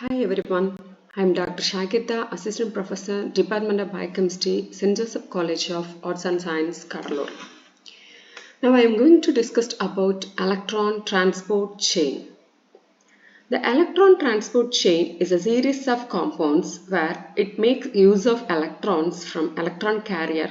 Hi everyone, I am Dr. SHAGIRTHA, Assistant Professor, Department of Biochemistry, St. Joseph College of Arts and Science, Cuddalore. Now I am going to discuss about electron transport chain. The electron transport chain is a series of compounds where it makes use of electrons from electron carrier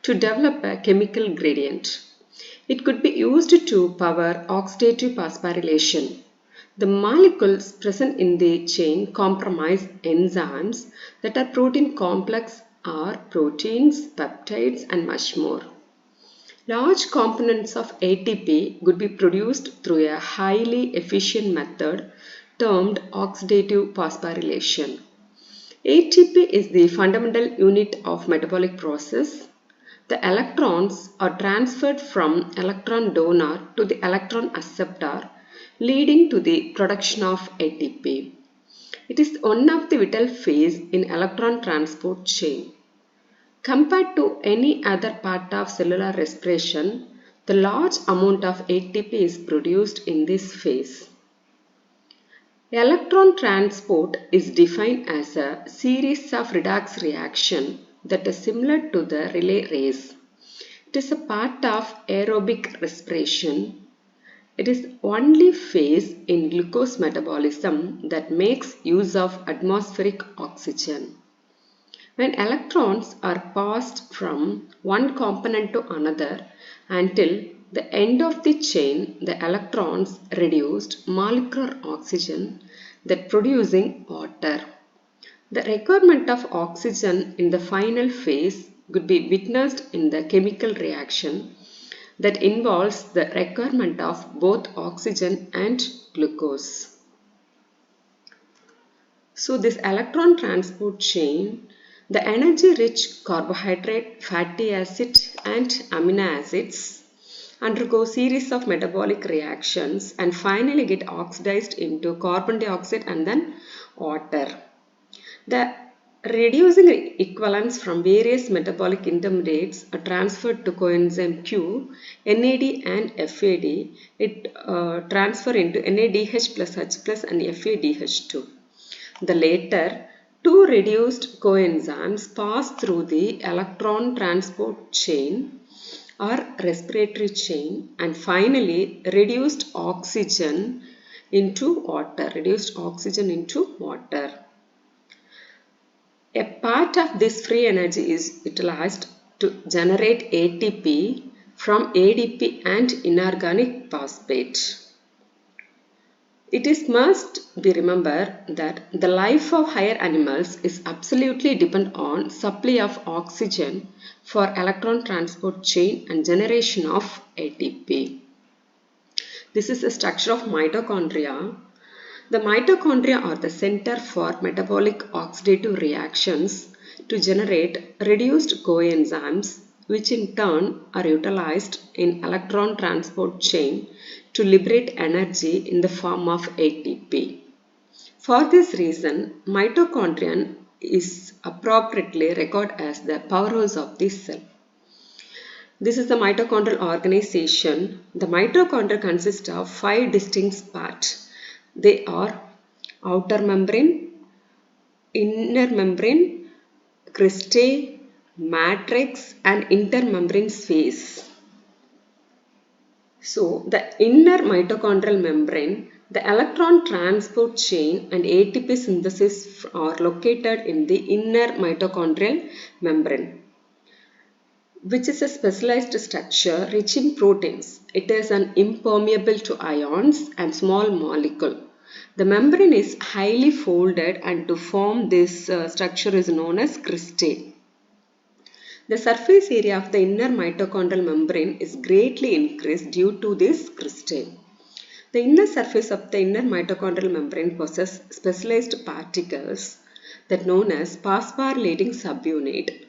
to develop a chemical gradient. It could be used to power oxidative phosphorylation. The molecules present in the chain comprise enzymes that are protein complex or proteins, peptides and much more. Large components of ATP could be produced through a highly efficient method termed oxidative phosphorylation. ATP is the fundamental unit of metabolic process. The electrons are transferred from electron donor to the electron acceptor, leading to the production of ATP. It is one of the vital phase in electron transport chain. Compared to any other part of cellular respiration, the large amount of ATP is produced in this phase. Electron transport is defined as a series of redox reactions that is similar to the relay race. It is a part of aerobic respiration. It is only phase in glucose metabolism that makes use of atmospheric oxygen. When electrons are passed from one component to another until the end of the chain, the electrons reduced molecular oxygen that producing water. The requirement of oxygen in the final phase could be witnessed in the chemical reaction that involves the requirement of both oxygen and glucose. So this electron transport chain, the energy-rich carbohydrate, fatty acid and amino acids undergo series of metabolic reactions and finally get oxidized into carbon dioxide and then water. The reducing equivalents from various metabolic intermediates are transferred to coenzyme Q, NAD and FAD. It transfer into NADH plus H plus and FADH2. The later two reduced coenzymes pass through the electron transport chain or respiratory chain and finally reduced oxygen into water. A part of this free energy is utilized to generate ATP from ADP and inorganic phosphate. It must be remembered that the life of higher animals is absolutely dependent on supply of oxygen for electron transport chain and generation of ATP. This is the structure of mitochondria. The mitochondria are the center for metabolic oxidative reactions to generate reduced coenzymes, which in turn are utilized in electron transport chain to liberate energy in the form of ATP. For this reason, mitochondrion is appropriately recorded as the powerhouse of the cell. This is the mitochondrial organization. The mitochondria consists of 5 distinct parts. They are outer membrane, inner membrane, cristae, matrix and intermembrane space. So, the inner mitochondrial membrane, the electron transport chain and ATP synthesis are located in the inner mitochondrial membrane, which is a specialized structure rich in proteins. It is impermeable to ions and small molecule. The membrane is highly folded and to form this structure is known as cristae. The surface area of the inner mitochondrial membrane is greatly increased due to this cristae. The inner surface of the inner mitochondrial membrane possesses specialized particles that known as phosphorylating subunit,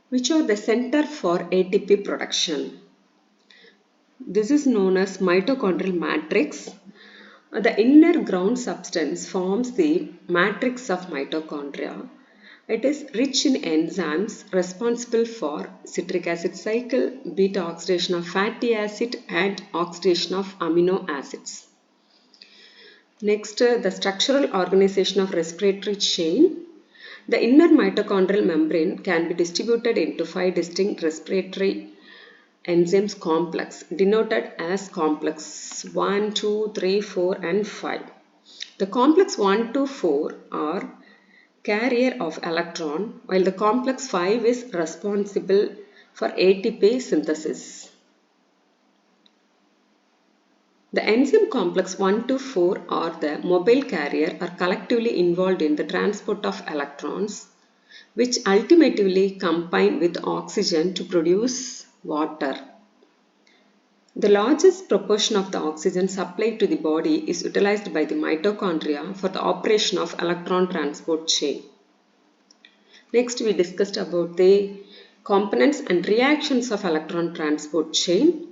which are the center for ATP production. This is known as mitochondrial matrix. The inner ground substance forms the matrix of mitochondria. It is rich in enzymes responsible for citric acid cycle, beta oxidation of fatty acid and oxidation of amino acids. Next, the structural organization of respiratory chain. The inner mitochondrial membrane can be distributed into 5 distinct respiratory enzymes complex, denoted as complex 1, 2, 3, 4 and 5. The complex 1 to 4 are carrier of electron, while the complex 5 is responsible for ATP synthesis. The enzyme complex 1 to 4 or the mobile carrier are collectively involved in the transport of electrons, which ultimately combine with oxygen to produce water. The largest proportion of the oxygen supplied to the body is utilized by the mitochondria for the operation of electron transport chain. Next, we discussed about the components and reactions of electron transport chain.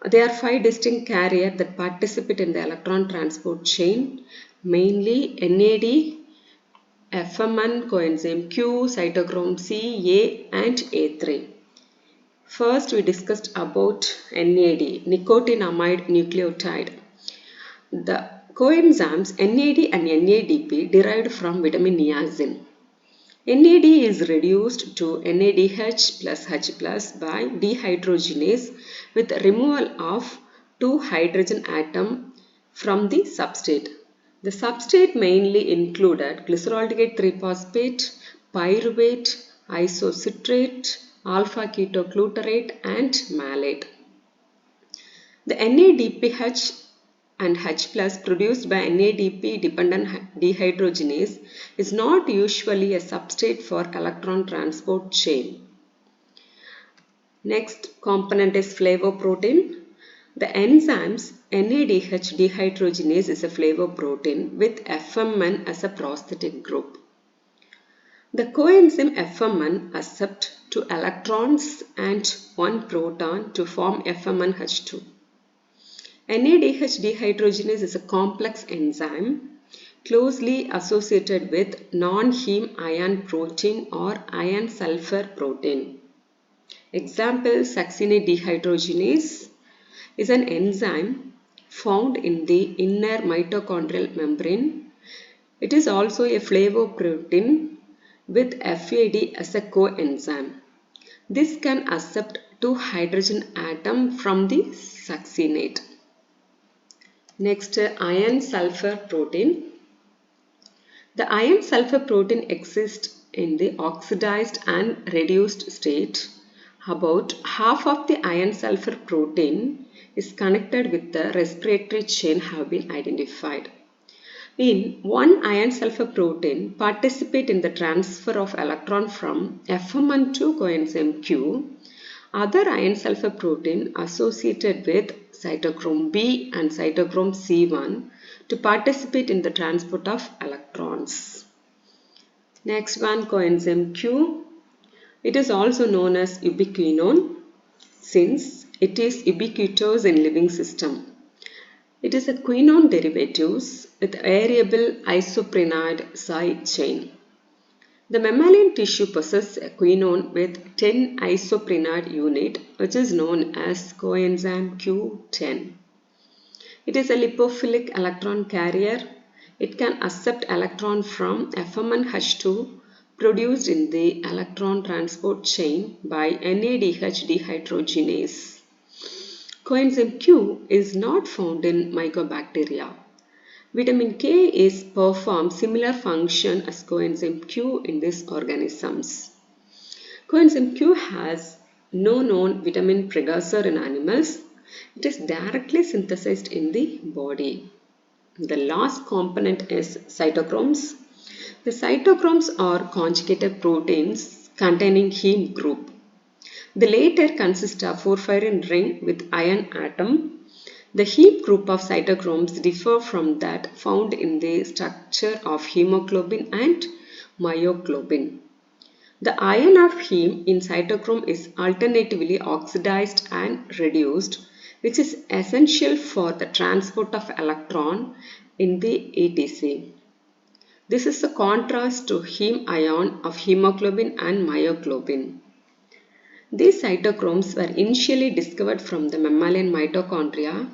There are 5 distinct carriers that participate in the electron transport chain, mainly NAD, FMN, coenzyme Q, cytochrome C, A and A3. First, we discussed about NAD, nicotinamide nucleotide. The coenzymes NAD and NADP derived from vitamin niacin. NAD is reduced to NADH plus H plus by dehydrogenase with removal of 2 hydrogen atoms from the substrate. The substrate mainly included glyceraldehyde 3-phosphate, pyruvate, isocitrate, alpha-ketoglutarate and malate. The NADPH and H plus produced by NADP dependent dehydrogenase is not usually a substrate for electron transport chain. Next component is flavoprotein. The enzymes NADH dehydrogenase is a flavoprotein with FMN as a prosthetic group. The coenzyme FMN accepts 2 electrons and 1 proton to form FMNH2. NADH dehydrogenase is a complex enzyme closely associated with non-heme ion protein or ion sulfur protein. Example, succinate dehydrogenase is an enzyme found in the inner mitochondrial membrane. It is also a flavoprotein with FAD as a coenzyme. This can accept 2 hydrogen atoms from the succinate. Next, iron sulfur protein. The iron sulfur protein exists in the oxidized and reduced state. About half of the iron sulfur protein is connected with the respiratory chain have been identified. In one iron sulfur protein participate in the transfer of electron from FMN to coenzyme Q. Other iron sulfur protein associated with cytochrome B and cytochrome C1 to participate in the transport of electrons. Next one, coenzyme Q. It is also known as ubiquinone since it is ubiquitous in living system. It is a quinone derivatives with variable isoprenoid side chain. The mammalian tissue possesses a quinone with 10 isoprenoid unit which is known as coenzyme Q10. It is a lipophilic electron carrier. It can accept electron from FMNH2 produced in the electron transport chain by NADH dehydrogenase. Coenzyme Q is not found in mycobacteria. Vitamin K is performs similar function as coenzyme Q in these organisms. Coenzyme Q has no known vitamin precursor in animals. It is directly synthesized in the body. The last component is cytochromes. The cytochromes are conjugated proteins containing heme group. The latter consists of porphyrin ring with iron atom. The heme group of cytochromes differ from that found in the structure of hemoglobin and myoglobin. The ion of heme in cytochrome is alternatively oxidized and reduced, which is essential for the transport of electron in the ATC. This is a contrast to heme ion of hemoglobin and myoglobin. These cytochromes were initially discovered from the mammalian mitochondria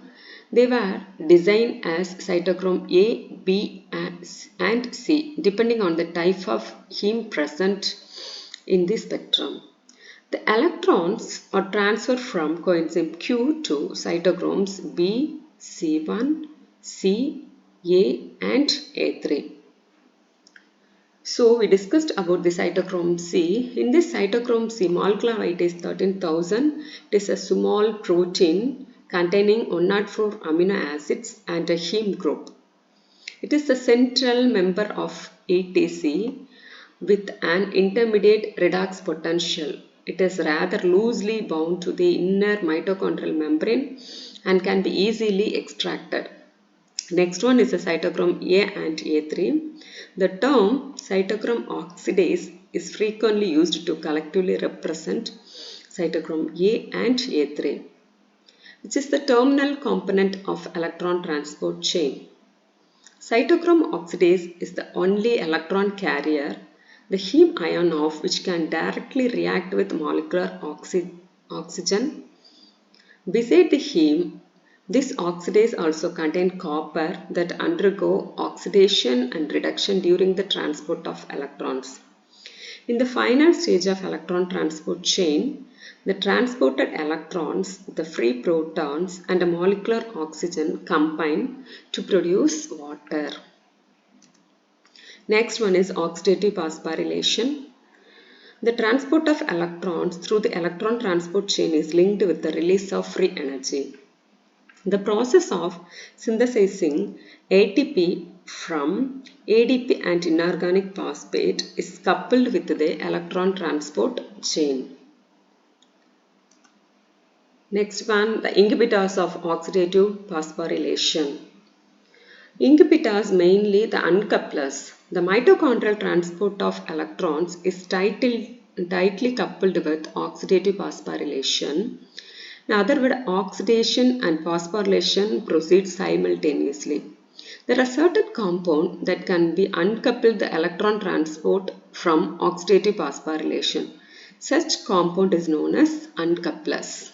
They were designed as cytochrome A, B and C depending on the type of heme present in the spectrum. The electrons are transferred from coenzyme Q to cytochromes B, C1, C, A and A3. So we discussed about the cytochrome C. In this cytochrome C, molecular weight is 13,000. It is a small protein containing 104 amino acids and a heme group. It is the central member of ATC with an intermediate redox potential. It is rather loosely bound to the inner mitochondrial membrane and can be easily extracted. Next one is the cytochrome A and A3. The term cytochrome oxidase is frequently used to collectively represent cytochrome A and A3, which is the terminal component of electron transport chain. Cytochrome oxidase is the only electron carrier, the heme ion of which can directly react with molecular oxygen. Beside the heme, this oxidase also contains copper that undergo oxidation and reduction during the transport of electrons. In the final stage of electron transport chain, the transported electrons, the free protons and a molecular oxygen combine to produce water. Next one is oxidative phosphorylation. The transport of electrons through the electron transport chain is linked with the release of free energy. The process of synthesizing ATP from ADP and inorganic phosphate is coupled with the electron transport chain. Next one, the inhibitors of oxidative phosphorylation. Inhibitors, mainly the uncouplers. The mitochondrial transport of electrons is tightly coupled with oxidative phosphorylation. In other words, oxidation and phosphorylation proceed simultaneously. There are certain compounds that can be uncoupled the electron transport from oxidative phosphorylation. Such compound is known as uncouplers.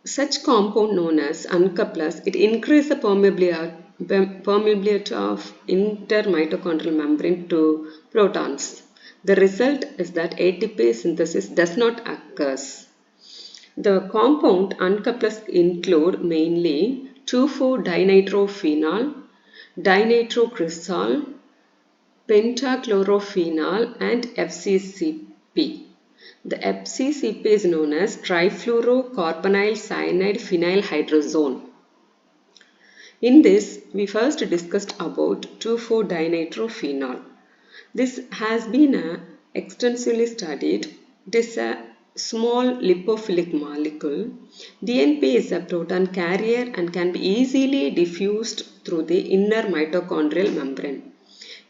Such compound known as uncouplers, it increases the permeability of intermitochondrial membrane to protons. The result is that ATP synthesis does not occur. The compound uncouplers include mainly 2,4-dinitrophenol, dinitroglycerol, pentachlorophenol and FCCP. The FCCP is known as trifluorocarbonyl cyanide phenyl hydrazone. In this, we first discussed about 2,4-dinitrophenol. This has been extensively studied. It is a small lipophilic molecule. DNP is a proton carrier and can be easily diffused through the inner mitochondrial membrane.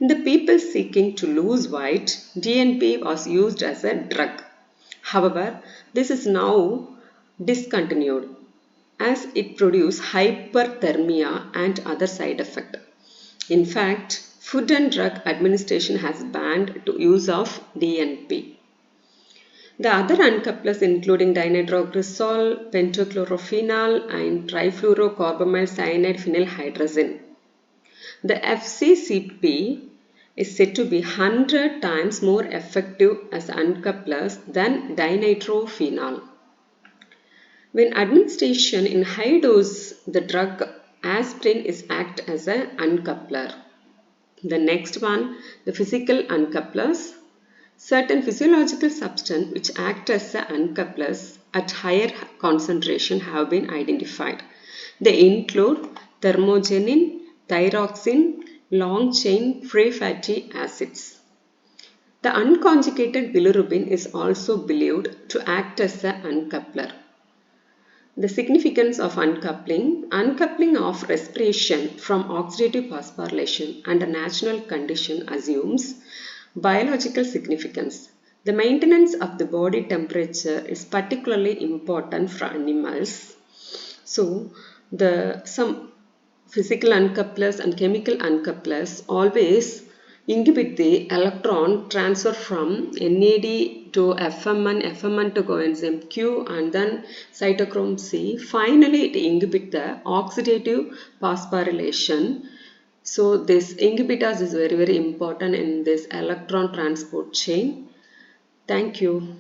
In the people seeking to lose weight, DNP was used as a drug. However, this is now discontinued as it produces hyperthermia and other side effects. In fact, Food and Drug Administration has banned the use of DNP. The other uncouplers including dinitroglycerol, pentachlorophenol and trifluorocarbonyl cyanide phenyl hydrazine. The FCCP is said to be 100 times more effective as uncouplers than dinitrophenol. When administration in high dose, the drug aspirin is act as an uncoupler. The next one, the physical uncouplers. Certain physiological substances which act as uncouplers at higher concentration have been identified. They include thermogenin, thyroxine, long-chain free fatty acids. The unconjugated bilirubin is also believed to act as an uncoupler. The significance of uncoupling. Uncoupling of respiration from oxidative phosphorylation under natural condition assumes biological significance. The maintenance of the body temperature is particularly important for animals. So, some physical uncouplers and chemical uncouplers always inhibit the electron transfer from NAD to FM1, FM1 to coenzyme Q and then cytochrome C. Finally, it inhibits the oxidative phosphorylation. So this inhibitors is very important in this electron transport chain. Thank you.